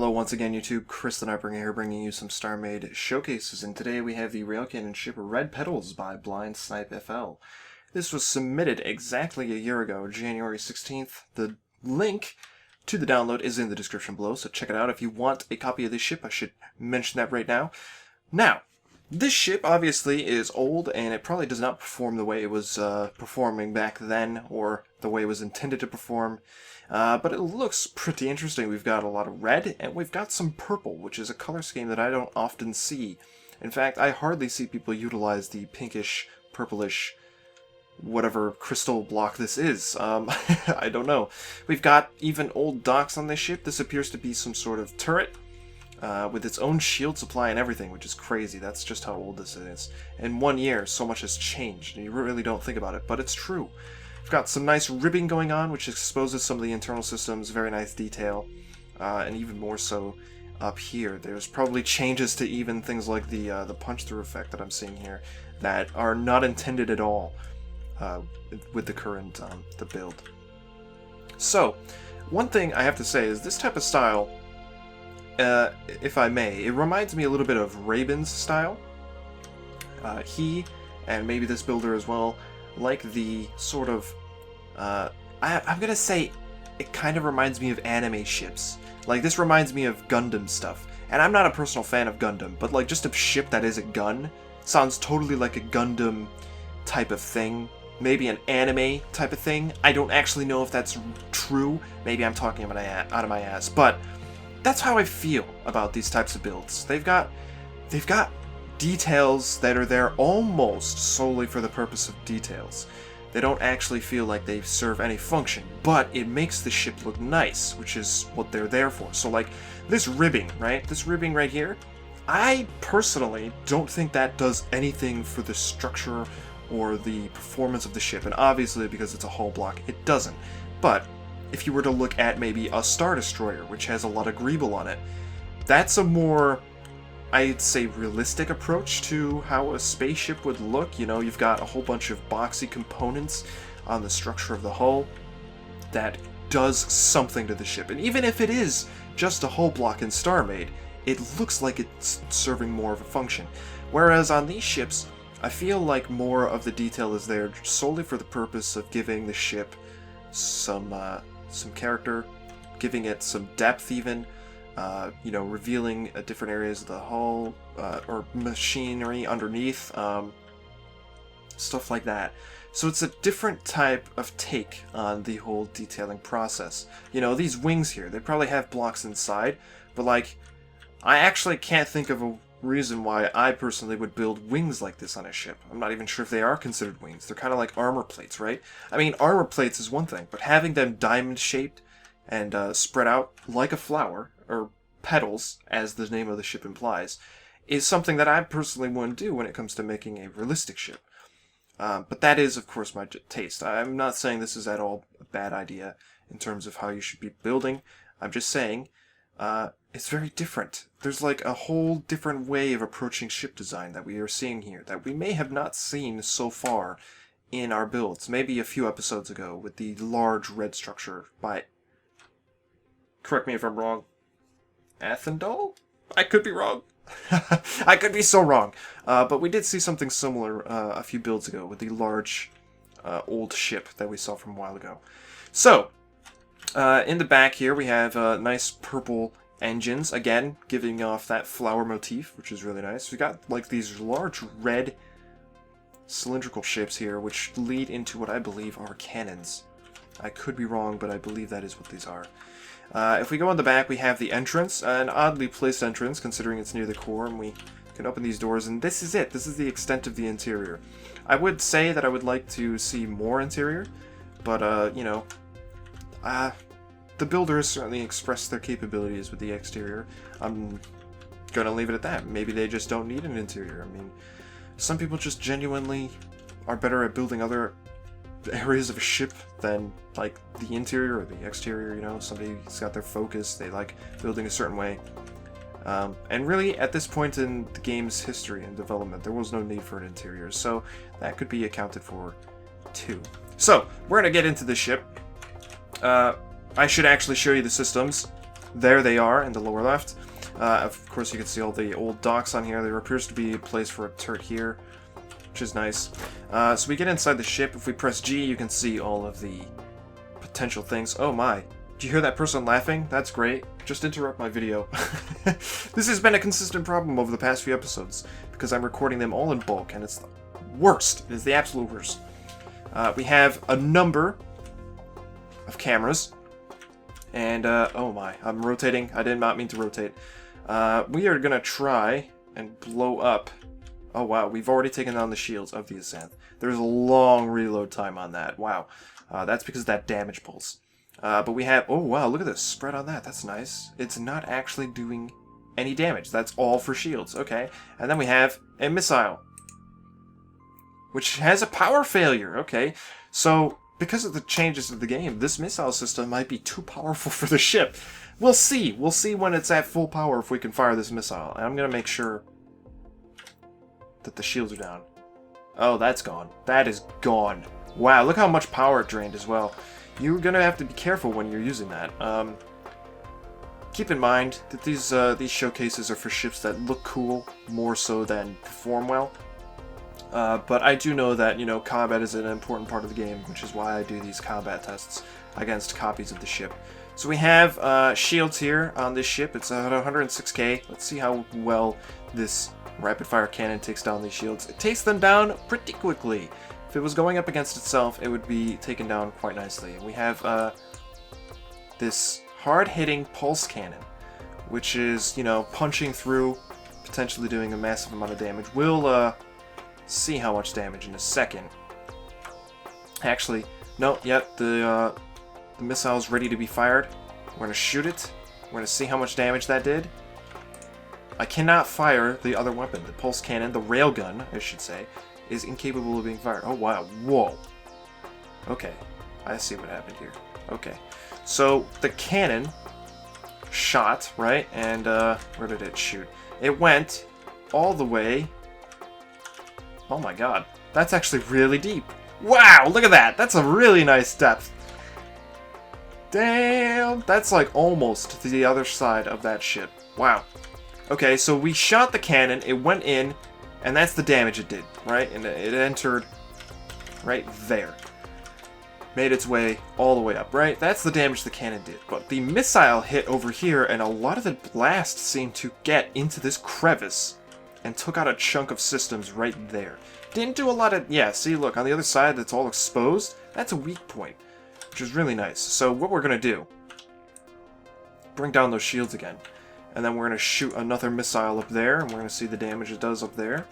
Hello once again YouTube, Chris the Nightbringer here bringing you some StarMade showcases, and today we have the Rail Cannon Ship RedPetals by BlindSnipeFL. This was submitted exactly a year ago, January 16th. The link to the download is in the description below, so check it out if you want a copy of this ship. I should mention that right now. Now, this ship obviously is old, and it probably does not perform the way it was performing back then, or the way it was intended to perform. But it looks pretty interesting. We've got a lot of red, and we've got some purple, which is a color scheme that I don't often see. In fact, I hardly see people utilize the pinkish, purplish, whatever crystal block this is. I don't know. We've got even old docks on this ship. This appears to be some sort of turret, with its own shield supply and everything, which is crazy. That's just how old this is. In 1 year, so much has changed, and you really don't think about it, but it's true. We've got some nice ribbing going on, which exposes some of the internal systems, very nice detail, and even more so up here. There's probably changes to even things like the punch-through effect that I'm seeing here that are not intended at all with the current the build. So, one thing I have to say is this type of style, if I may, it reminds me a little bit of Raven's style. He, and maybe this builder as well, like the sort of, I'm gonna say it kind of reminds me of anime ships. Like, this reminds me of Gundam stuff. And I'm not a personal fan of Gundam, but like just a ship that is a gun sounds totally like a Gundam type of thing. Maybe an anime type of thing. I don't actually know if that's true. Maybe I'm talking out of my ass, but that's how I feel about these types of builds. They've got details that are there almost solely for the purpose of details. They don't actually feel like they serve any function, but it makes the ship look nice, which is what they're there for. So like this ribbing, right? This ribbing right here, I personally don't think that does anything for the structure or the performance of the ship, and obviously because it's a hull block, it doesn't. But if you were to look at maybe a Star Destroyer, which has a lot of greeble on it, that's a more, I'd say, realistic approach to how a spaceship would look. You know, you've got a whole bunch of boxy components on the structure of the hull that does something to the ship. And even if it is just a hull block in StarMade, it looks like it's serving more of a function. Whereas on these ships, I feel like more of the detail is there solely for the purpose of giving the ship some character, giving it some depth even. You know, revealing different areas of the hull, or machinery underneath, stuff like that. So it's a different type of take on the whole detailing process. You know, these wings here, they probably have blocks inside, but like, I actually can't think of a reason why I personally would build wings like this on a ship. I'm not even sure if they are considered wings. They're kind of like armor plates, right? I mean, armor plates is one thing, but having them diamond-shaped and spread out like a flower, or petals, as the name of the ship implies, is something that I personally wouldn't do when it comes to making a realistic ship. But that is, of course, my taste. I'm not saying this is at all a bad idea in terms of how you should be building. I'm just saying it's very different. There's like a whole different way of approaching ship design that we are seeing here that we may have not seen so far in our builds. Maybe a few episodes ago with the large red structure by, correct me if I'm wrong, Athendal? I could be wrong. I could be so wrong. But we did see something similar a few builds ago with the large old ship that we saw from a while ago. So, in the back here we have nice purple engines, again giving off that flower motif, which is really nice. We got like these large red cylindrical ships here, which lead into what I believe are cannons. I could be wrong, but I believe that is what these are. If we go on the back, we have the entrance, an oddly placed entrance considering it's near the core, and we can open these doors, and this is it. This is the extent of the interior. I would say that I would like to see more interior, but, you know, the builders certainly expressed their capabilities with the exterior. I'm gonna leave it at that. Maybe they just don't need an interior. I mean, some people just genuinely are better at building other areas of a ship than like the interior or the exterior. You know, somebody's got their focus, they like building a certain way, and really at this point in the game's history and development there was no need for an interior, so that could be accounted for too. So we're gonna get into the ship. I should actually show you the systems. there they are in the lower left. Of course, you can see all the old docks on here. There appears to be a place for a turret here, which is nice. So we get inside the ship. If we press G, you can see all of the potential things. Oh my. Do you hear that person laughing? That's great. Just interrupt my video. This has been a consistent problem over the past few episodes, because I'm recording them all in bulk, and it's the worst. It is the absolute worst. We have a number of cameras, and, oh my, I'm rotating. I did not mean to rotate. We are gonna try and blow up. Oh wow, we've already taken down the shields of the Asanth. There's a long reload time on that. Wow. That's because of that damage pulse. But we have... Oh, wow, look at this spread on that. That's nice. It's not actually doing any damage. That's all for shields. Okay. And then we have a missile, which has a power failure. Okay. So, because of the changes of the game, this missile system might be too powerful for the ship. We'll see. We'll see when it's at full power if we can fire this missile. And I'm going to make sure that the shields are down. Oh, that's gone. That is gone. Wow, look how much power it drained as well. You're gonna have to be careful when you're using that. Keep in mind that these showcases are for ships that look cool more so than perform well. But I do know that, you know, combat is an important part of the game, which is why I do these combat tests against copies of the ship. So we have shields here on this ship. It's at 106k. Let's see how well this rapid-fire cannon takes down these shields. It takes them down pretty quickly. If it was going up against itself, it would be taken down quite nicely. We have this hard-hitting pulse cannon, which is, you know, punching through, potentially doing a massive amount of damage. We'll see how much damage in a second. Actually, no, yep, the missile's ready to be fired. We're going to shoot it. We're going to see how much damage that did. I cannot fire the other weapon. The pulse cannon, the railgun, I should say, is incapable of being fired. Oh, wow. Whoa. Okay. I see what happened here. Okay. So, the cannon shot, right? And, where did it shoot? It went all the way... Oh my god. That's actually really deep. Wow! Look at that! That's a really nice depth. Damn! That's like almost to the other side of that ship. Wow. Okay, so we shot the cannon, it went in, and that's the damage it did, right? And it entered right there. Made its way all the way up, right? That's the damage the cannon did. But the missile hit over here, and a lot of the blast seemed to get into this crevice and took out a chunk of systems right there. Didn't do a lot of... Yeah, see, look, on the other side that's all exposed, that's a weak point, which is really nice. So what we're going to do, bring down those shields again. And then we're going to shoot another missile up there, and we're going to see the damage it does up there.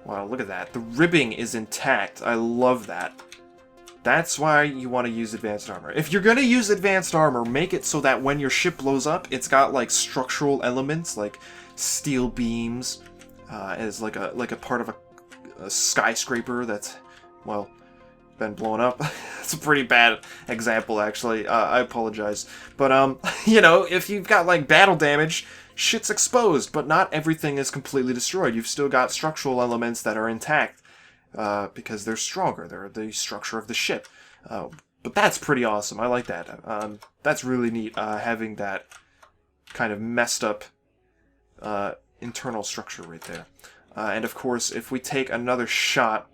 Wow, look at that. The ribbing is intact. I love that. That's why you want to use advanced armor. If you're going to use advanced armor, make it so that when your ship blows up, it's got, like, structural elements, like steel beams, as like a part of a skyscraper that's, well, been blown up. It's a pretty bad example, actually. I apologize. But, you know, if you've got, like, battle damage, shit's exposed, but not everything is completely destroyed. You've still got structural elements that are intact, because they're stronger. They're the structure of the ship. But that's pretty awesome. I like that. That's really neat, having that kind of messed up internal structure right there. And, of course, if we take another shot,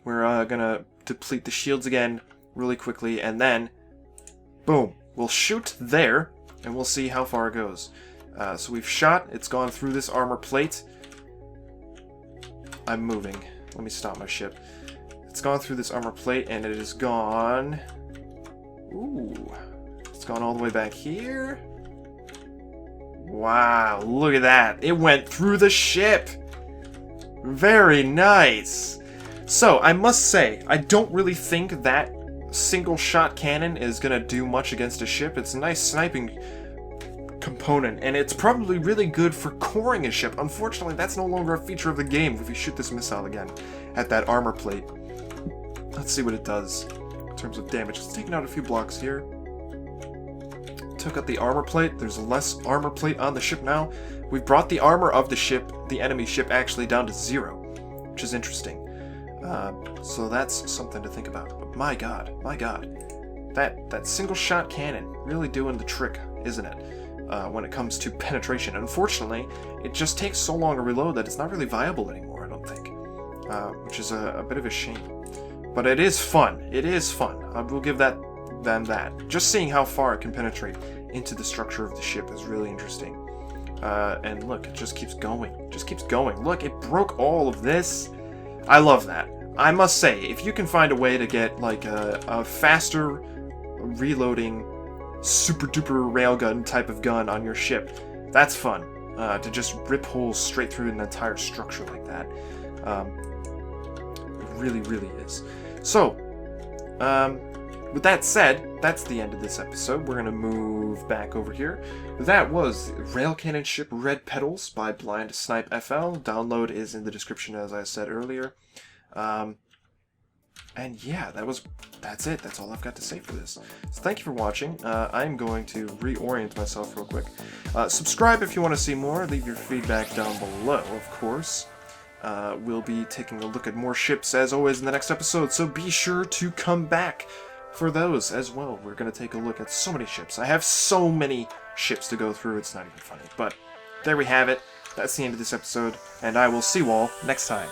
we're gonna deplete the shields again really quickly, and then, boom, we'll shoot there, and we'll see how far it goes. So we've shot, it's gone through this armor plate. I'm moving. Let me stop my ship. It's gone through this armor plate, and it is gone... Ooh. It's gone all the way back here. Wow, look at that. It went through the ship. Very nice. So, I must say, I don't really think that single-shot cannon is going to do much against a ship. It's a nice sniping component, and it's probably really good for coring a ship. Unfortunately, that's no longer a feature of the game if you shoot this missile again at that armor plate. Let's see what it does in terms of damage. It's taken out a few blocks here. Took out the armor plate. There's less armor plate on the ship now. We've brought the armor of the ship, the enemy ship, actually down to 0, which is interesting. So that's something to think about. But my god, that single-shot cannon really doing the trick, isn't it? When it comes to penetration. Unfortunately, it just takes so long to reload that it's not really viable anymore, I don't think. Which is a bit of a shame. But it is fun. It is fun. I will give them that. Just seeing how far it can penetrate into the structure of the ship is really interesting. And look, it just keeps going. Just keeps going. Look, it broke all of this. I love that. I must say, if you can find a way to get like a faster reloading super duper railgun type of gun on your ship, that's fun. To just rip holes straight through an entire structure like that. It really, really is. So, with that said, that's the end of this episode. We're going to move back over here. That was Rail Cannon Ship RedPetals by BlindSnipeFL. Download is in the description, as I said earlier. And yeah, that's it. That's all I've got to say for this. So thank you for watching. I'm going to reorient myself real quick. Subscribe if you want to see more. Leave your feedback down below, of course. We'll be taking a look at more ships, as always, in the next episode, so be sure to come back for those as well. We're going to take a look at so many ships. I have so many ships to go through, it's not even funny. But there we have it. That's the end of this episode, and I will see you all next time.